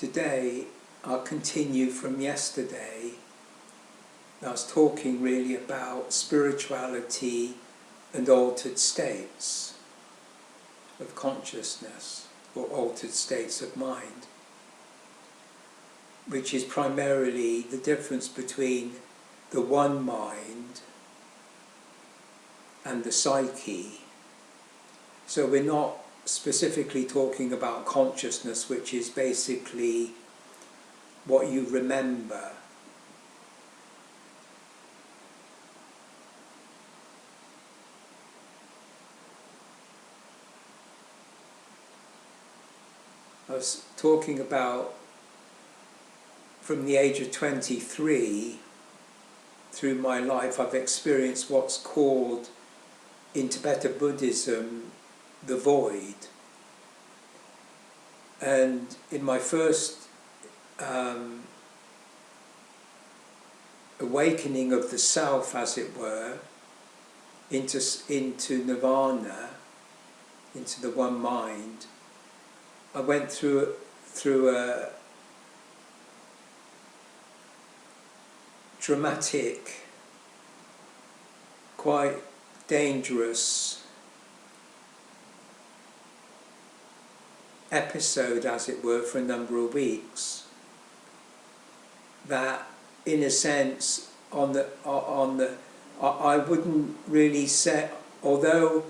today I'll continue from yesterday. I was talking really about spirituality and altered states of consciousness, or altered states of mind, which is primarily the difference between the one mind and the psyche. So we're not specifically talking about consciousness, which is basically what you remember. I was talking about from the age of 23 through my life I've experienced what's called in Tibetan Buddhism the void. And in my first awakening of the self, as it were, into nirvana, into the one mind, I went through a dramatic, quite dangerous episode, as it were, for a number of weeks, that in a sense I wouldn't really say, although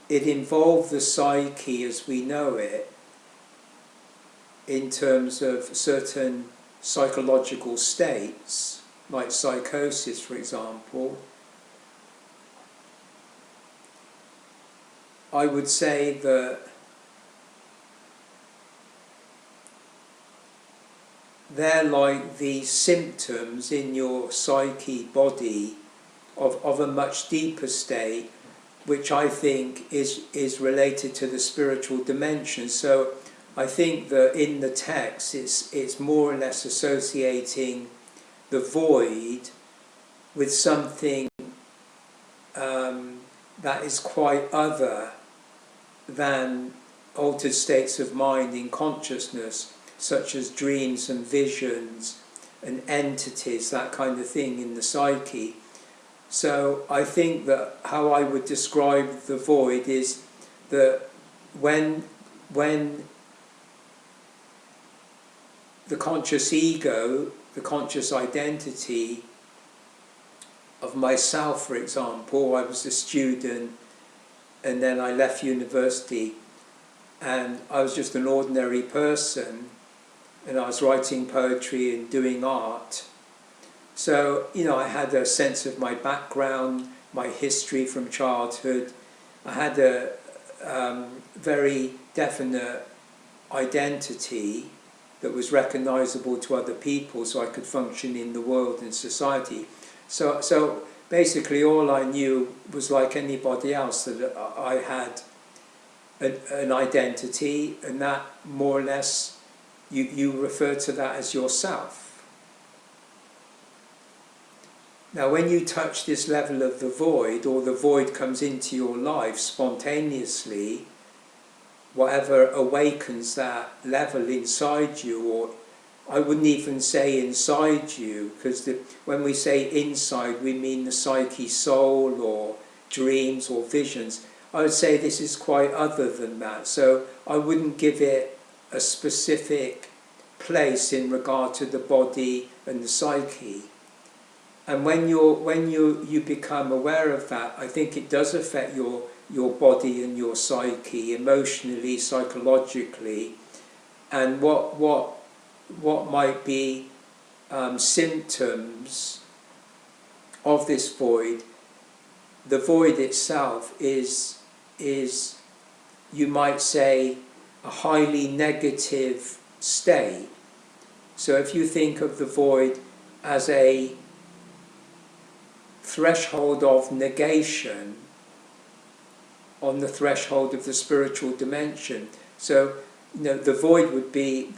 it involved the psyche as we know it in terms of certain psychological states like psychosis, for example, I would say that they're like the symptoms in your psyche body of a much deeper state, which I think is related to the spiritual dimension. So I think that in the text it's more or less associating the void with something that is quite other than altered states of mind in consciousness, such as dreams and visions and entities, that kind of thing in the psyche. So I think that how I would describe the void is that when the conscious ego, the conscious identity of myself, for example, I was a student and then I left university and I was just an ordinary person and I was writing poetry and doing art. So, you know, I had a sense of my background, my history from childhood. I had a very definite identity that was recognizable to other people, so I could function in the world and society. So basically all I knew was, like anybody else, that I had an identity, and that more or less you refer to that as yourself. Now when you touch this level of the void, or the void comes into your life spontaneously, whatever awakens that level inside you, or I wouldn't even say inside you, because when we say inside we mean the psyche, soul, or dreams or visions. I would say this is quite other than that, so I wouldn't give it a specific place in regard to the body and the psyche. And when you become aware of that, I think it does affect your body and your psyche, emotionally, psychologically, and what might be symptoms of this void. The void itself is you might say a highly negative state. So if you think of the void as a threshold of negation on the threshold of the spiritual dimension, so you know the void would be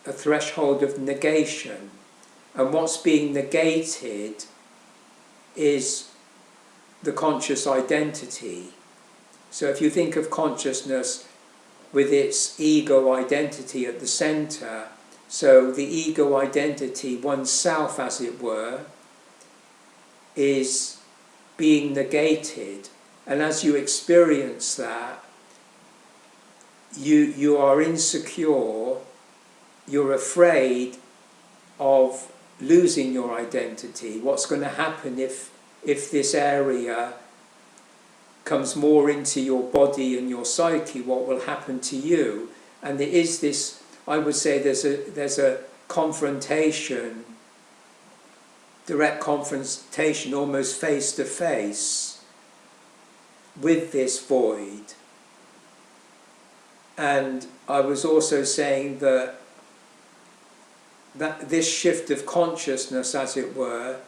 a threshold of negation, and what's being negated is the conscious identity. So if you think of consciousness with its ego identity at the center, So the ego identity, oneself as it were, is being negated. And as you experience that, you are insecure, you're afraid of losing your identity. What's going to happen if this area comes more into your body and your psyche? What will happen to you? And there is this, I would say there's a confrontation, direct confrontation, almost face to face with this void. And I was also saying that this shift of consciousness, as it were,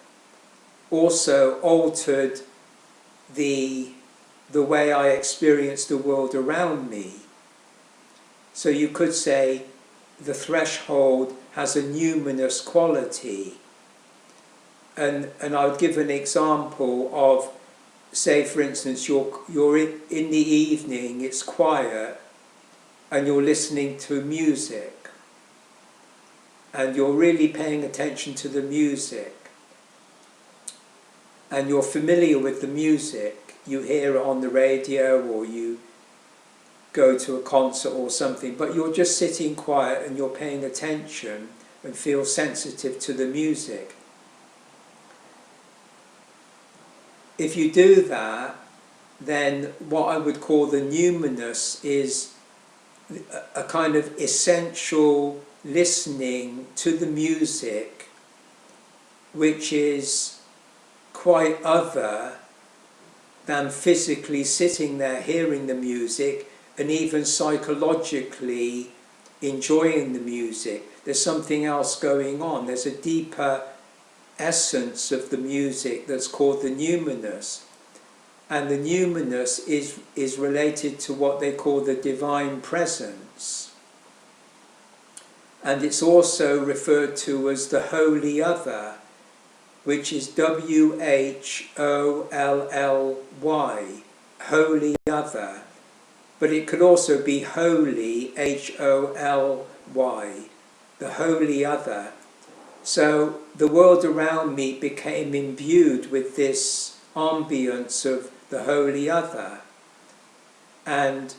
also altered the way I experienced the world around me. So you could say the threshold has a numinous quality. And I would give an example of, say for instance, you're in the evening, it's quiet, and you're listening to music, and you're really paying attention to the music, and you're familiar with the music, you hear it on the radio or you go to a concert or something, but you're just sitting quiet and you're paying attention and feel sensitive to the music. If you do that, then what I would call the numinous is a kind of essential listening to the music, which is quite other than physically sitting there hearing the music and even psychologically enjoying the music. There's something else going on. There's a deeper essence of the music that's called the numinous. And the numinous is related to what they call the divine presence. And it's also referred to as the holy other, which is WHOLLY, holy other. But it could also be holy, HOLY, the holy other. So the world around me became imbued with this ambience of the holy other. And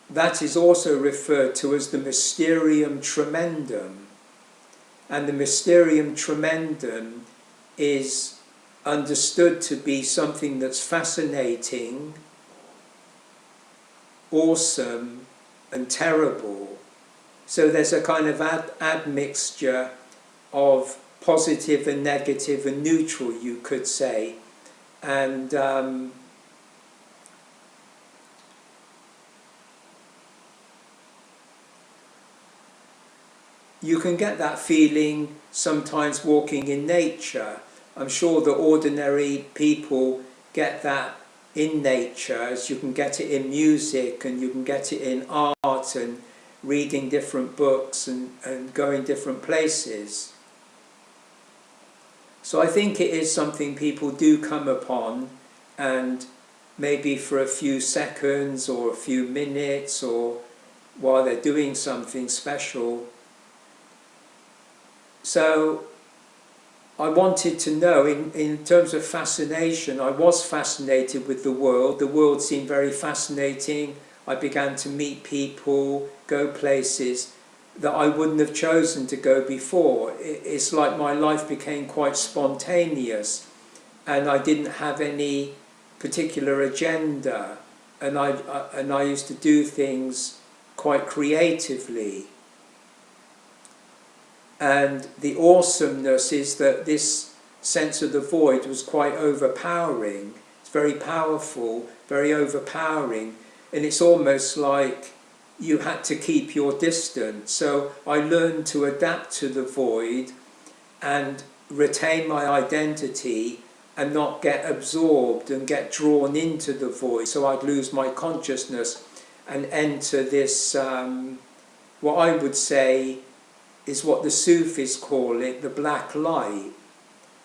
that is also referred to as the mysterium tremendum. And the mysterium tremendum is understood to be something that's fascinating, awesome, and terrible. So there's a kind of admixture of positive and negative and neutral, you could say. And you can get that feeling sometimes walking in nature. I'm sure the ordinary people get that in nature, as you can get it in music and you can get it in art and reading different books and going different places. So I think it is something people do come upon, and maybe for a few seconds or a few minutes or while they're doing something special. So I wanted to know, in terms of fascination, I was fascinated with the world. The world seemed very fascinating. I began to meet people, go places that I wouldn't have chosen to go before. It's like my life became quite spontaneous, and I didn't have any particular agenda, and I used to do things quite creatively. And the awesomeness is that this sense of the void was quite overpowering. It's very powerful, very overpowering, and it's almost like you had to keep your distance. So I learned to adapt to the void and retain my identity and not get absorbed and get drawn into the void. So I'd lose my consciousness and enter this, what I would say is what the Sufis call it, the black light.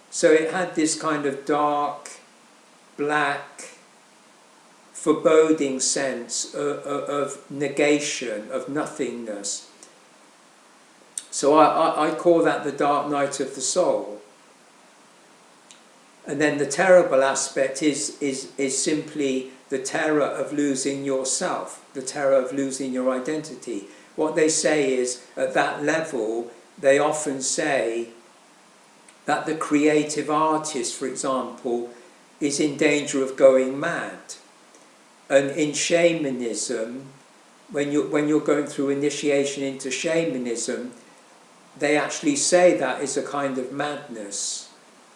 So it had this kind of dark, black, foreboding sense of negation, of nothingness. So I call that the dark night of the soul. And then the terrible aspect is simply the terror of losing yourself, the terror of losing your identity. What they say is, at that level, they often say that the creative artist, for example, is in danger of going mad. And in shamanism, when you're going through initiation into shamanism, they actually say that is a kind of madness.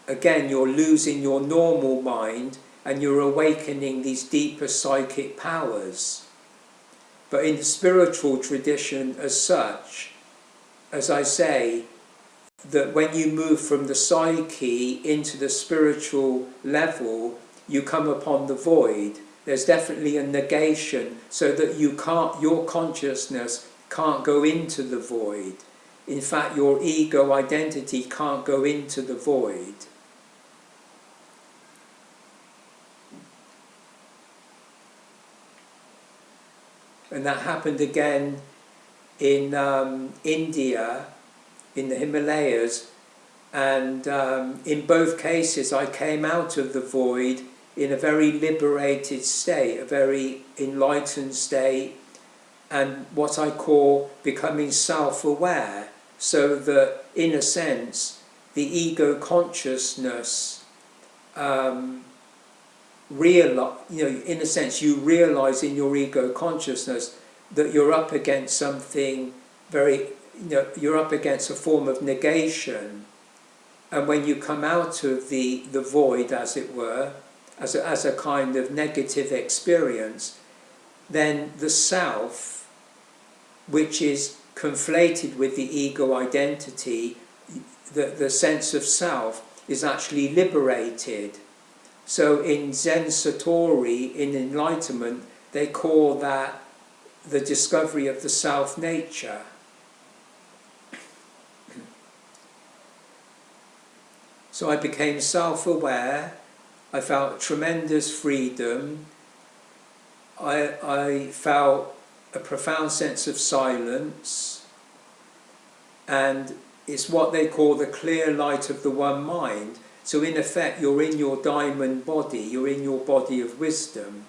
Again, you're losing your normal mind and you're awakening these deeper psychic powers. But in the spiritual tradition as such, as I say, that when you move from the psyche into the spiritual level, you come upon the void. There's definitely a negation, so that your consciousness can't go into the void. In fact, your ego identity can't go into the void. And that happened again in India, in the Himalayas, and in both cases I came out of the void in a very liberated state, a very enlightened state, and what I call becoming self-aware, so that in a sense the ego consciousness in a sense you realize in your ego consciousness that you're up against something very, you're up against a form of negation. And when you come out of the void, as it were, as a kind of negative experience, then the self, which is conflated with the ego identity, the sense of self, is actually liberated. So in Zen Satori, in enlightenment, they call that the discovery of the self-nature. So I became self-aware, I felt tremendous freedom, I felt a profound sense of silence, and it's what they call the clear light of the one mind. So in effect, you're in your diamond body, you're in your body of wisdom.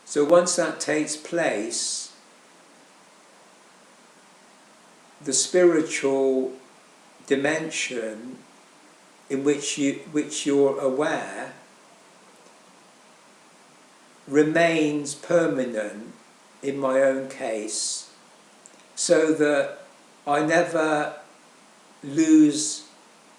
So once that takes place, the spiritual dimension in which you're aware remains permanent in my own case, so that I never lose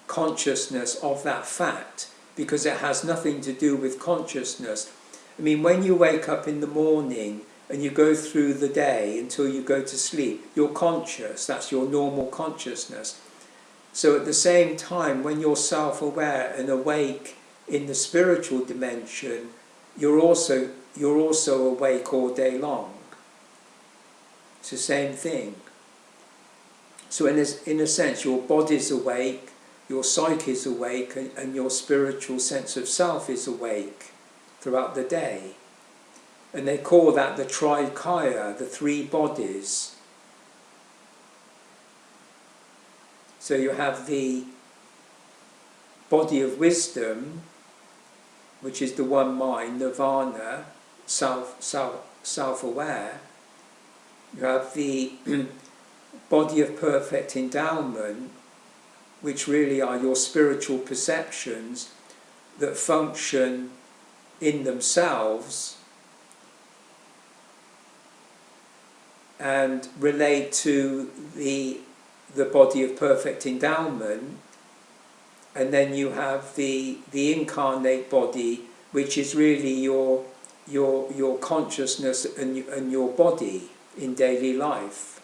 consciousness of that fact, because it has nothing to do with consciousness. I mean, when you wake up in the morning and you go through the day until you go to sleep, you're conscious, that's your normal consciousness. So at the same time, when you're self-aware and awake in the spiritual dimension, you're also awake all day long. It's the same thing. So in a sense, your body's awake, your psyche is awake, and your spiritual sense of self is awake throughout the day. And they call that the trikaya, the three bodies. So you have the body of wisdom, which is the one mind, nirvana, self-aware. You have the body of perfect endowment, which really are your spiritual perceptions that function in themselves and relate to the body of perfect endowment. And then you have the incarnate body, which is really your consciousness and your body in daily life.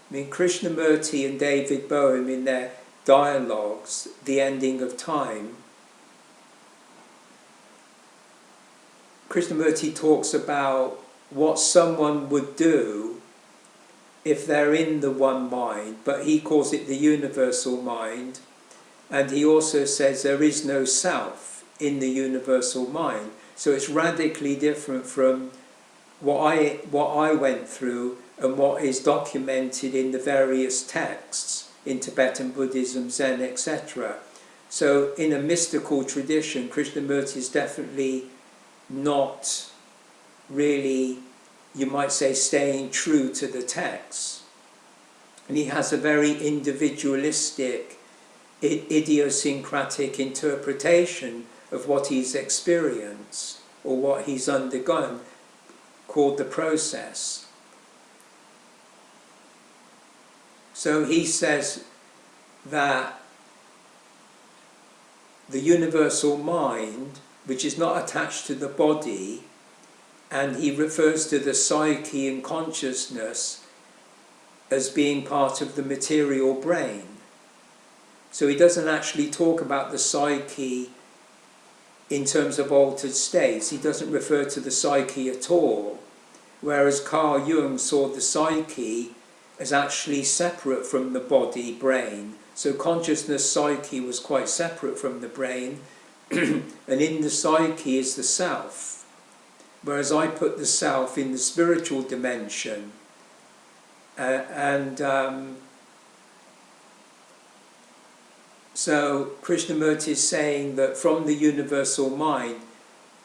I mean, Krishnamurti and David Bohm, in their dialogues, The Ending of Time, Krishnamurti talks about what someone would do if they're in the one mind, but he calls it the universal mind, and he also says there is no self in the universal mind. So it's radically different from what I went through and what is documented in the various texts in Tibetan Buddhism, Zen, etc. So in a mystical tradition, Krishnamurti is definitely not really, you might say, staying true to the text. And he has a very individualistic, idiosyncratic interpretation of what he's experienced or what he's undergone, called the process. So he says that the universal mind, which is not attached to the body, and he refers to the psyche and consciousness as being part of the material brain. So he doesn't actually talk about the psyche in terms of altered states. He doesn't refer to the psyche at all, whereas Carl Jung saw the psyche as actually separate from the body, brain. So consciousness, psyche was quite separate from the brain, and in the psyche is the self. Whereas I put the self in the spiritual dimension, so Krishnamurti is saying that from the universal mind,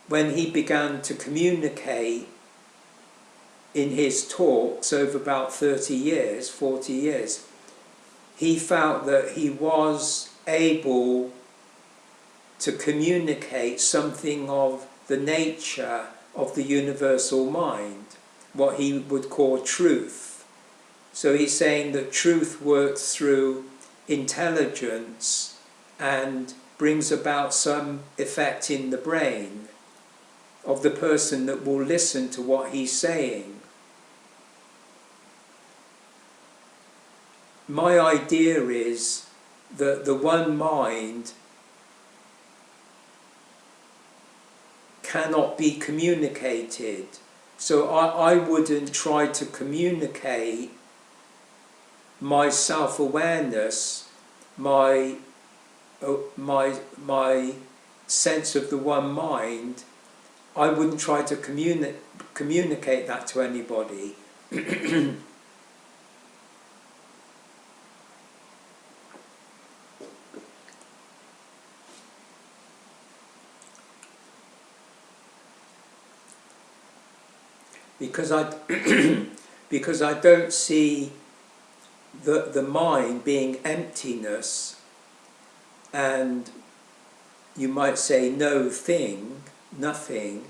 when he began to communicate in his talks over about 30 years, 40 years, he felt that he was able to communicate something of the nature of the universal mind, what he would call truth. So he's saying that truth works through intelligence and brings about some effect in the brain of the person that will listen to what he's saying. My idea is that the one mind cannot be communicated. So I wouldn't try to communicate my self-awareness, my sense of the one mind. I wouldn't try to communicate that to anybody. Because I don't see the mind being emptiness and, you might say, no thing, nothing.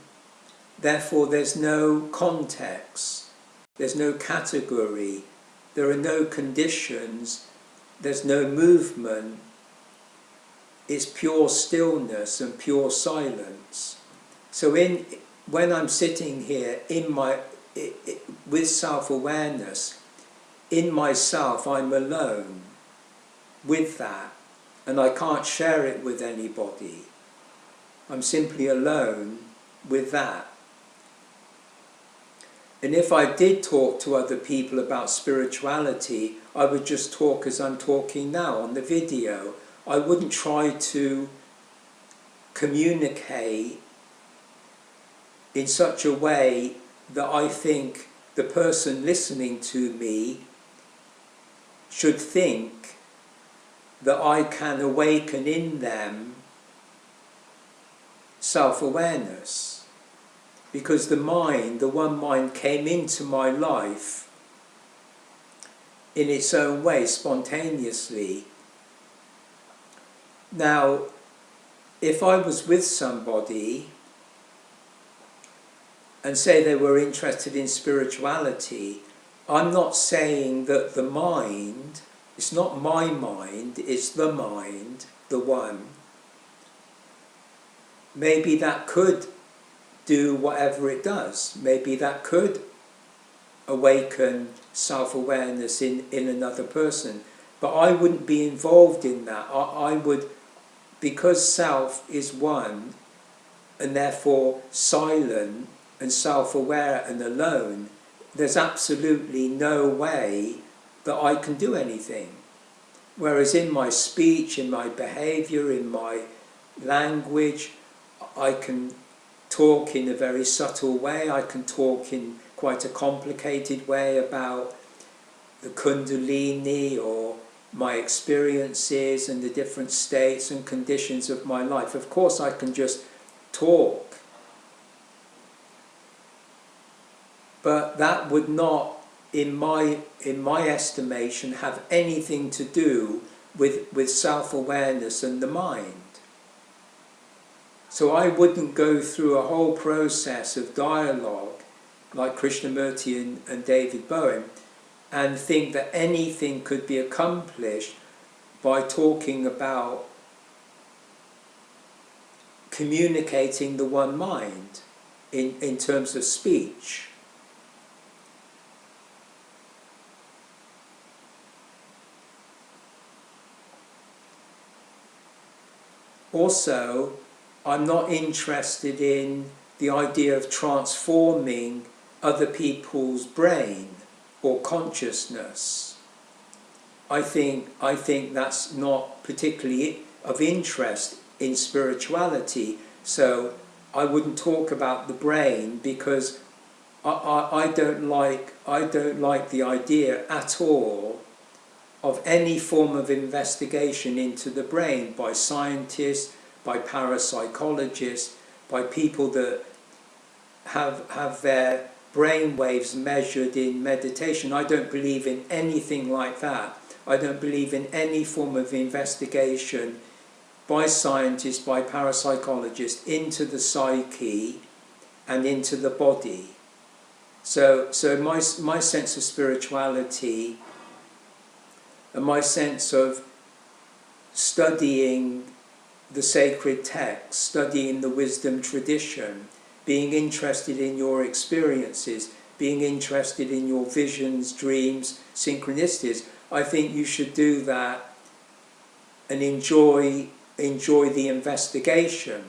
Therefore there's no context, there's no category, there are no conditions, there's no movement. It's pure stillness and pure silence. So when I'm sitting here with self-awareness, in myself I'm alone with that, and I can't share it with anybody. I'm simply alone with that. And if I did talk to other people about spirituality, I would just talk as I'm talking now on the video. I wouldn't try to communicate in such a way that I think the person listening to me should think that I can awaken in them self-awareness. Because the mind, the one mind, came into my life in its own way, spontaneously. Now, if I was with somebody and say they were interested in spirituality, I'm not saying that the mind, it's not my mind, it's the mind, the one. Maybe that could do whatever it does. Maybe that could awaken self-awareness in another person. But I wouldn't be involved in that. I would, because self is one, and therefore silent and self-aware and alone, there's absolutely no way that I can do anything. Whereas in my speech, in my behaviour, in my language, I can talk in a very subtle way, I can talk in quite a complicated way about the Kundalini or my experiences and the different states and conditions of my life. Of course I can just talk, but that would not, in my estimation, have anything to do with self-awareness and the mind. So I wouldn't go through a whole process of dialogue like Krishnamurti and David Bowen and think that anything could be accomplished by talking about communicating the one mind in terms of speech. Also, I'm not interested in the idea of transforming other people's brain or consciousness. I think that's not particularly of interest in spirituality. So I wouldn't talk about the brain because I don't like the idea at all of any form of investigation into the brain by scientists, by parapsychologists, by people that have their brain waves measured in meditation. I don't believe in anything like that. I don't believe in any form of investigation by scientists, by parapsychologists into the psyche and into the body. So my sense of spirituality and my sense of studying the sacred text, studying the wisdom tradition, being interested in your experiences, being interested in your visions, dreams, synchronicities, I think you should do that and enjoy the investigation.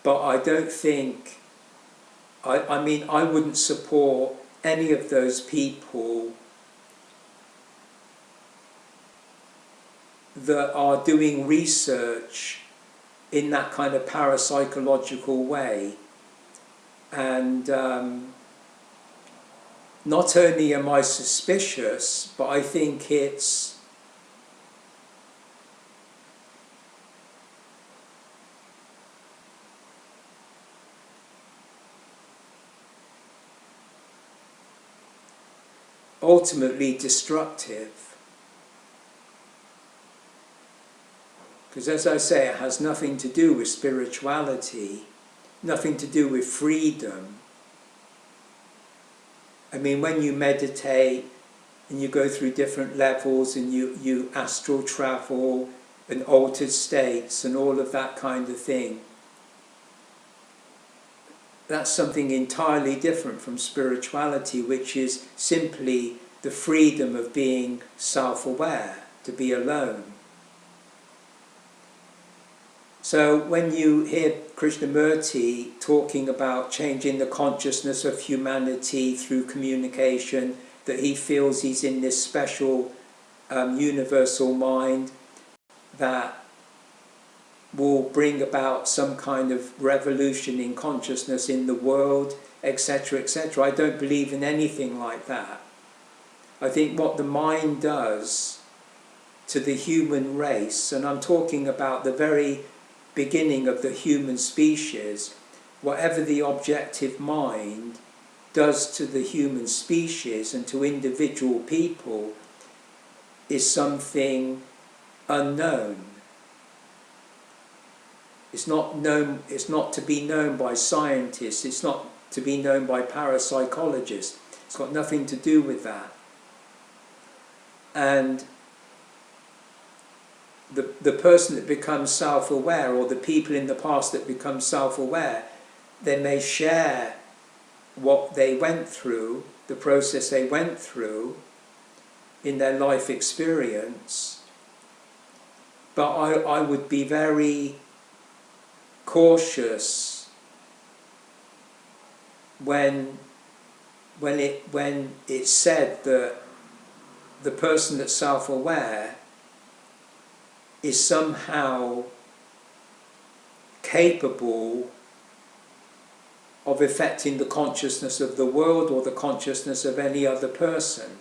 But I don't think, I mean, I wouldn't support any of those people that are doing research in that kind of parapsychological way. And not only am I suspicious, but I think it's ultimately destructive. Because as I say, it has nothing to do with spirituality, nothing to do with freedom. I mean, when you meditate and you go through different levels and you astral travel and altered states and all of that kind of thing, that's something entirely different from spirituality, which is simply the freedom of being self-aware, to be alone. So when you hear Krishnamurti talking about changing the consciousness of humanity through communication, that he feels he's in this special universal mind that will bring about some kind of revolution in consciousness in the world, etc., etc. I don't believe in anything like that. I think what the mind does to the human race, and I'm talking about the very beginning of the human species, whatever the objective mind does to the human species and to individual people is something unknown. It's not known, it's not to be known by scientists, it's not to be known by parapsychologists. It's got nothing to do with that. And the person that becomes self-aware, or the people in the past that become self-aware, they may share what they went through, the process they went through in their life experience. But I would be very cautious when when it's said that the person that's self-aware is somehow capable of affecting the consciousness of the world or the consciousness of any other person.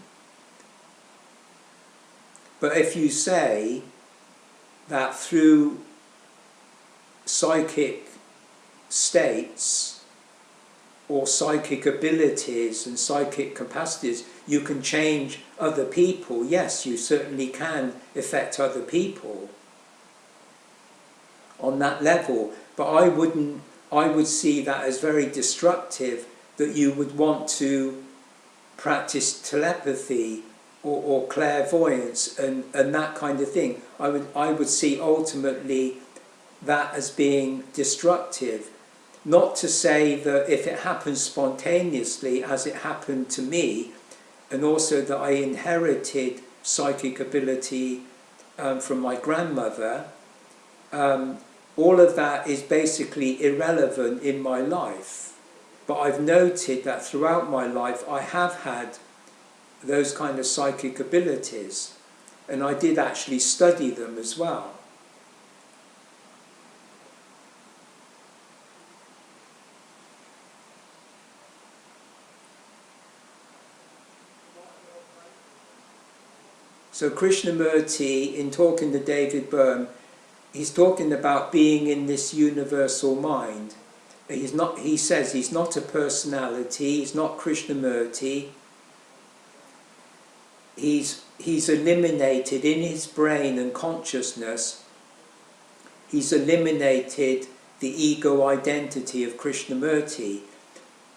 But if you say that through psychic states or psychic abilities and psychic capacities you can change other people, yes, you certainly can affect other people on that level. But I would see that as very destructive, that you would want to practice telepathy or clairvoyance and that kind of thing. I would see ultimately that as being destructive. Not to say that if it happens spontaneously, as it happened to me, and also that I inherited psychic ability from my grandmother, all of that is basically irrelevant in my life. But I've noted that throughout my life I have had those kind of psychic abilities, and I did actually study them as well. So Krishnamurti, in talking to David Byrne, he's talking about being in this universal mind. He says he's not a personality, he's not Krishnamurti. He's eliminated in his brain and consciousness, he's eliminated the ego identity of Krishnamurti.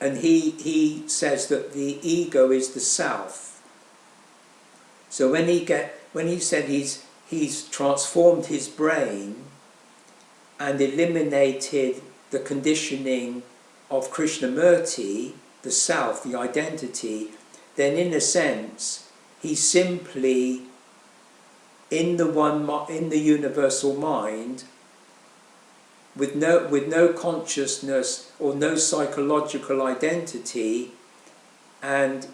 And he says that the ego is the self. So when he said he's transformed his brain and eliminated the conditioning of Krishnamurti, the self, the identity, then in a sense he's simply in the universal mind with no consciousness or no psychological identity, and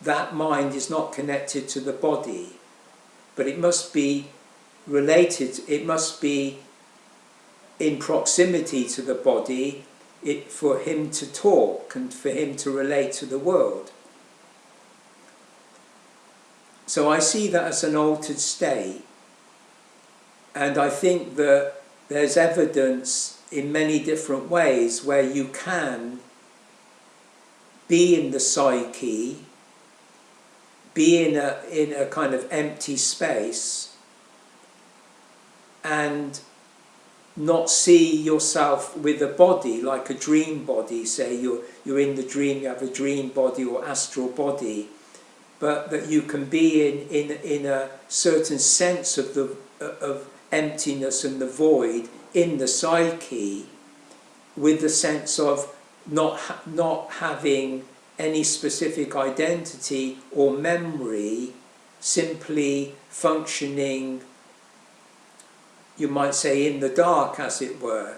that mind is not connected to the body, but it must be related, it must be in proximity to the body for him to talk and for him to relate to the world. So I see that as an altered state, and I think that there's evidence in many different ways where you can be in the psyche, be in a kind of empty space and not see yourself with a body, like a dream body. Say you're in the dream, you have a dream body or astral body, but that you can be in a certain sense of emptiness and the void in the psyche, with the sense of not having any specific identity or memory, simply functioning, you might say, in the dark, as it were.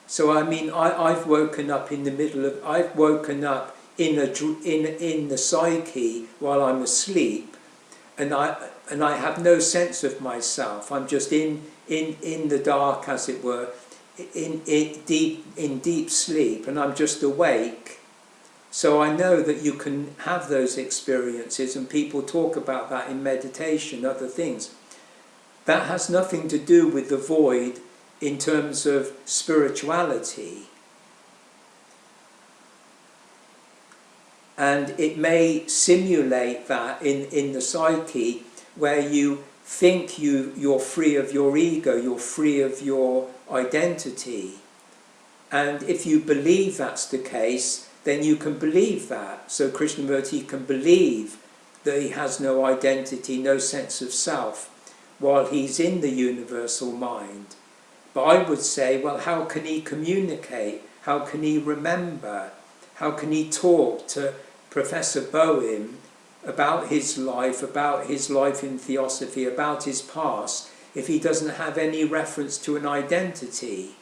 So I mean, I've woken up in the middle of, I've woken up in the psyche while I'm asleep, and I have no sense of myself. I'm just in the dark, as it were, in deep sleep, and I'm just awake. So I know that you can have those experiences, and people talk about that in meditation, other things. That has nothing to do with the void in terms of spirituality. And it may simulate that in the psyche, where you think you're free of your ego, you're free of your identity. And if you believe that's the case, then you can believe that. So Krishnamurti can believe that he has no identity, no sense of self, while he's in the universal mind. But I would say, well, how can he communicate? How can he remember? How can he talk to Professor Boehm about his life in theosophy, about his past, if he doesn't have any reference to an identity?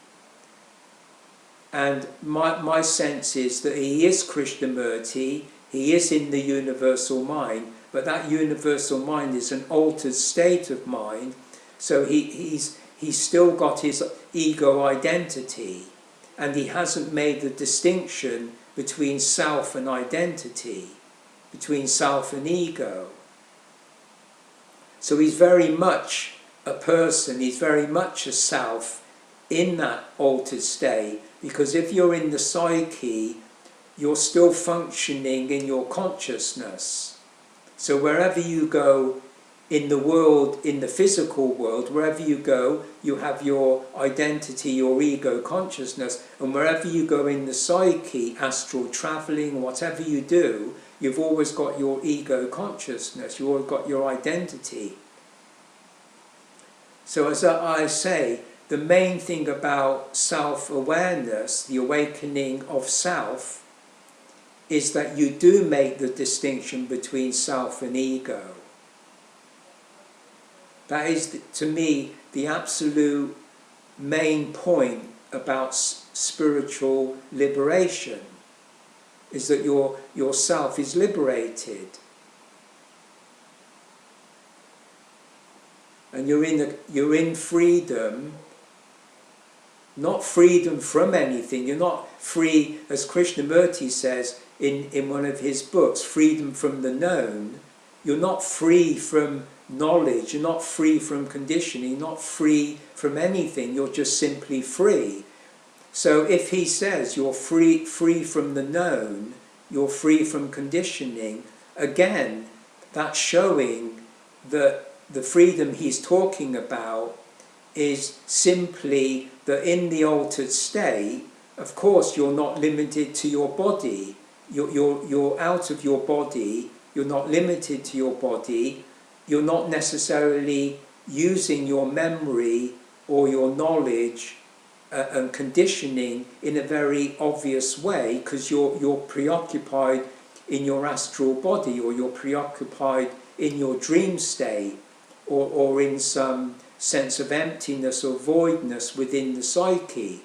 And my sense is that he is Krishnamurti, He is in the universal mind, but that universal mind is an altered state of mind, so he's still got his ego identity, and he hasn't made the distinction between self and identity, between self and ego. So he's very much a person, he's very much a self in that altered state, because if you're in the psyche, you're still functioning in your consciousness. So wherever you go in the world, in the physical world, wherever you go, you have your identity, your ego consciousness, and wherever you go in the psyche, astral travelling, whatever you do, you've always got your ego consciousness, you've always got your identity. So as I say, the main thing about self-awareness, the awakening of self, is that you do make the distinction between self and ego. That is, to me, the absolute main point about spiritual liberation, is that your self is liberated. And you're in freedom, not freedom from anything. You're not free, as Krishnamurti says in one of his books, freedom from the known. You're not free from knowledge, you're not free from conditioning, you're not free from anything, you're just simply free. So if he says you're free from the known, you're free from conditioning, again, that's showing that the freedom he's talking about is simply that in the altered state, of course, you're not limited to your body. You're out of your body, you're not limited to your body, you're not necessarily using your memory or your knowledge and conditioning in a very obvious way, because you're preoccupied in your astral body, or you're preoccupied in your dream state, or in some sense of emptiness or voidness within the psyche.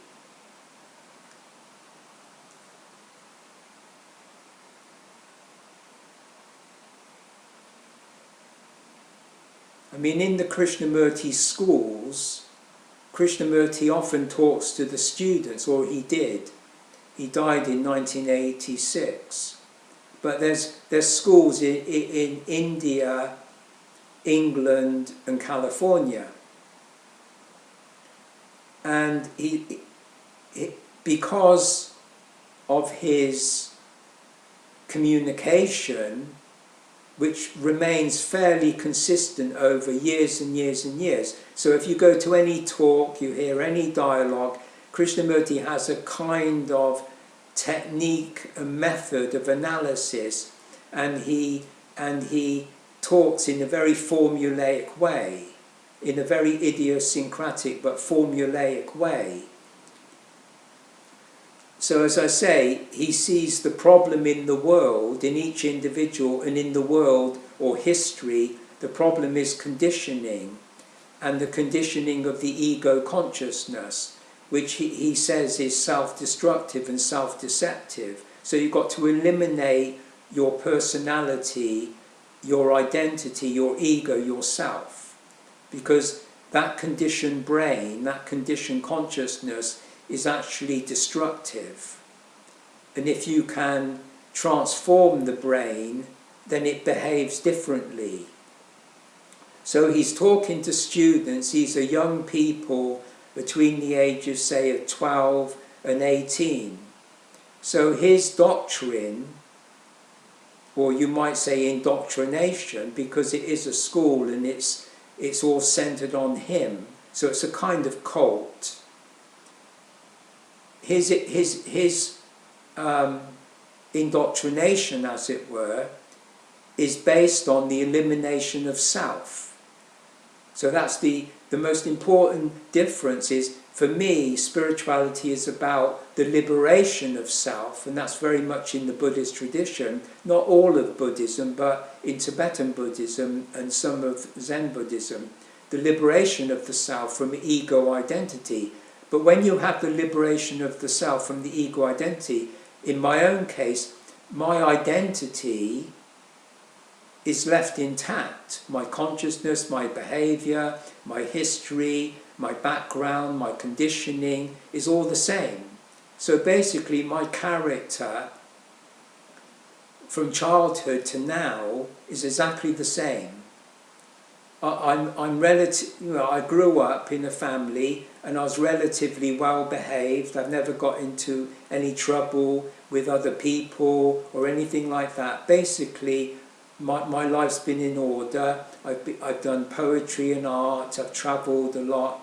I mean, in the Krishnamurti schools, Krishnamurti often talks to the students, or he did. He died in 1986. But there's schools in India, England and California. And he because of his communication, which remains fairly consistent over years and years and years. So if you go to any talk, you hear any dialogue, Krishnamurti has a kind of technique, a method of analysis, and he talks in a very formulaic way, in a very idiosyncratic but formulaic way. So as I say, he sees the problem in the world, in each individual, and in the world or history, the problem is conditioning, and the conditioning of the ego consciousness, which he says is self-destructive and self-deceptive. So you've got to eliminate your personality, your identity, your ego, yourself, because that conditioned brain, that conditioned consciousness is actually destructive. And if you can transform the brain, then it behaves differently. So he's talking to students, these are young people between the ages, say, of 12 and 18. So his doctrine, or you might say indoctrination, because it is a school and it's all centered on him, so it's a kind of cult. His indoctrination, as it were, is based on the elimination of self. So that's the most important difference. Is, for me, spirituality is about the liberation of self, and that's very much in the Buddhist tradition. Not all of Buddhism, but in Tibetan Buddhism and some of Zen Buddhism, the liberation of the self from ego identity. But when you have the liberation of the self from the ego identity, in my own case, my identity is left intact. My consciousness, my behavior, my history, my background, my conditioning is all the same. So basically my character from childhood to now is exactly the same. I grew up in a family and I was relatively well behaved. I've never got into any trouble with other people or anything like that. Basically, my life's been in order. I've done poetry and art. I've travelled a lot,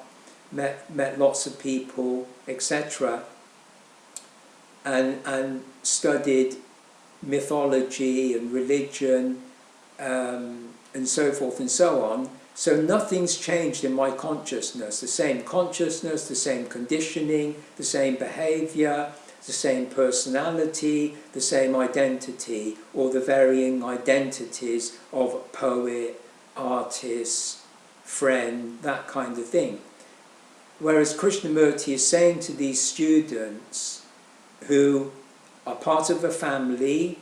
met lots of people, etc. And studied mythology and religion, and so forth and so on. So nothing's changed in my consciousness. The same consciousness, the same conditioning, the same behavior, the same personality, the same identity, or the varying identities of poet, artist, friend, that kind of thing. Whereas Krishnamurti is saying to these students who are part of a family,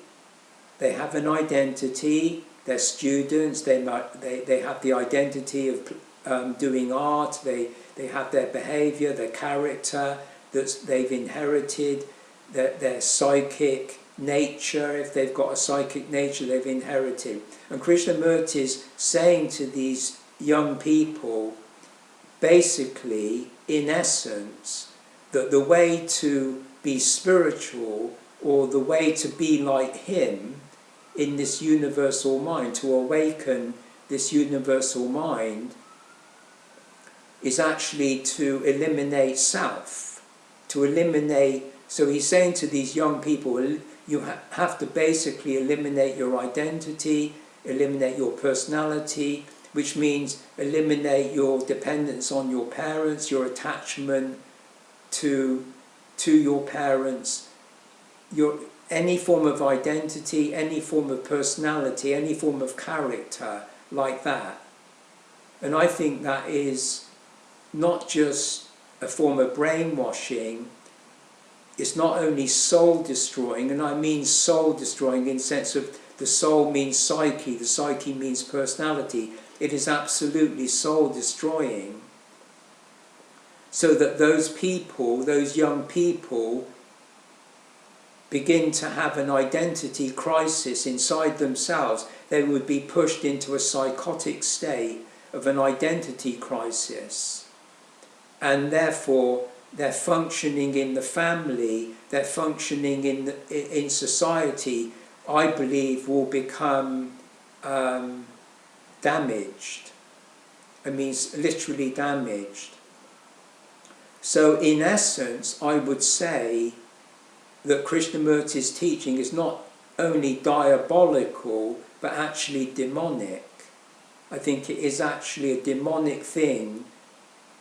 they have an identity, they're students, they have the identity of doing art, they have their behavior, their character that they've inherited, their psychic nature, if they've got a psychic nature they've inherited. And Krishnamurti is saying to these young people, basically, in essence, that the way to be spiritual, or the way to be like him in this universal mind, to awaken this universal mind, is actually to eliminate self, to eliminate. So he's saying to these young people, you have to basically eliminate your identity, eliminate your personality, which means eliminate your dependence on your parents, your attachment to your parents, any form of identity, any form of personality, any form of character like that. And I think that is not just a form of brainwashing, it's not only soul destroying, and I mean soul destroying in the sense of the soul means psyche, the psyche means personality. It is absolutely soul destroying. So that those people, those young people, begin to have an identity crisis inside themselves. They would be pushed into a psychotic state of an identity crisis. And therefore, their functioning in the family, their functioning in society, I believe will become damaged. I mean, literally damaged. So in essence, I would say that Krishnamurti's teaching is not only diabolical, but actually demonic. I think it is actually a demonic thing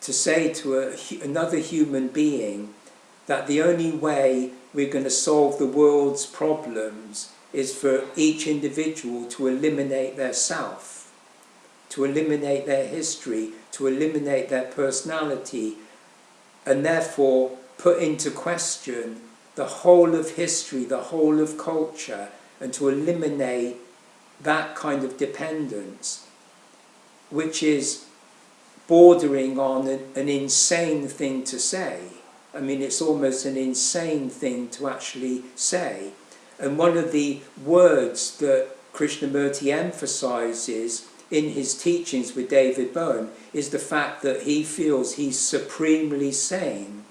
to say to another human being that the only way we're going to solve the world's problems is for each individual to eliminate their self, to eliminate their history, to eliminate their personality, and therefore put into question the whole of history, the whole of culture, and to eliminate that kind of dependence, which is bordering on an insane thing to say. I mean, it's almost an insane thing to actually say. And one of the words that Krishnamurti emphasizes in his teachings with David Bohm is the fact that he feels he's supremely sane.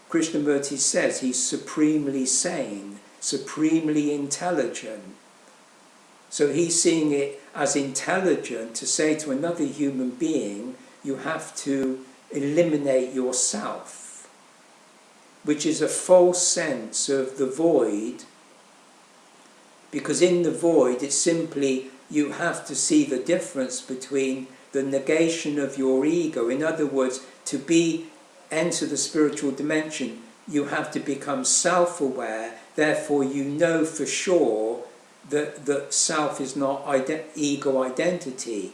Krishnamurti says he's supremely sane, supremely intelligent. So he's seeing it as intelligent to say to another human being, you have to eliminate yourself, which is a false sense of the void, because in the void it's simply, you have to see the difference between the negation of your ego. In other words, to enter the spiritual dimension, you have to become self-aware, therefore you know for sure that self is not ego identity.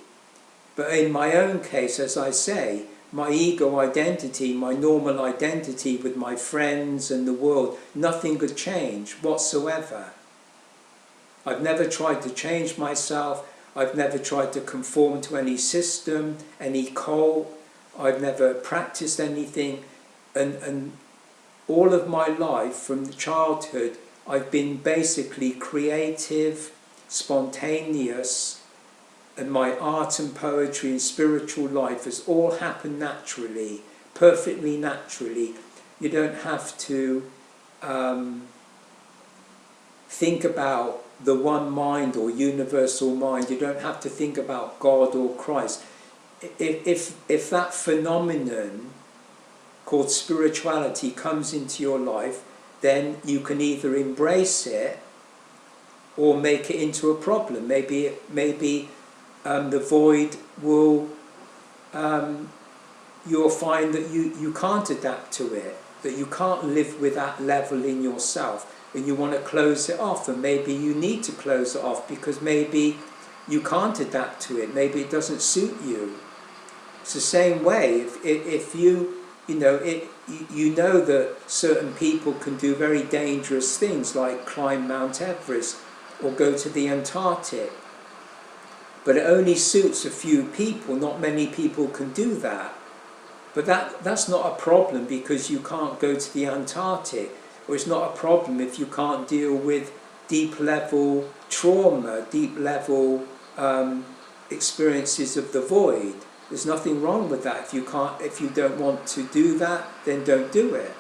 But in my own case, as I say, my ego identity, my normal identity with my friends and the world, nothing could change whatsoever. I've never tried to change myself. I've never tried to conform to any system, any cult. I've never practiced anything. And all of my life, from childhood, I've been basically creative, spontaneous, and my art and poetry and spiritual life has all happened naturally, perfectly naturally. You don't have to think about the one mind or universal mind. You don't have to think about God or Christ. If that phenomenon called spirituality comes into your life, then you can either embrace it or make it into a problem. Maybe the void will, you'll find that you can't adapt to it, that you can't live with that level in yourself, and you want to close it off, and maybe you need to close it off because maybe you can't adapt to it, maybe it doesn't suit you. It's the same way, if you know that certain people can do very dangerous things like climb Mount Everest or go to the Antarctic, but it only suits a few people. Not many people can do that. But that's not a problem because you can't go to the Antarctic, or it's not a problem if you can't deal with deep level trauma, deep level experiences of the void. There's nothing wrong with that. If you don't want to do that, then don't do it.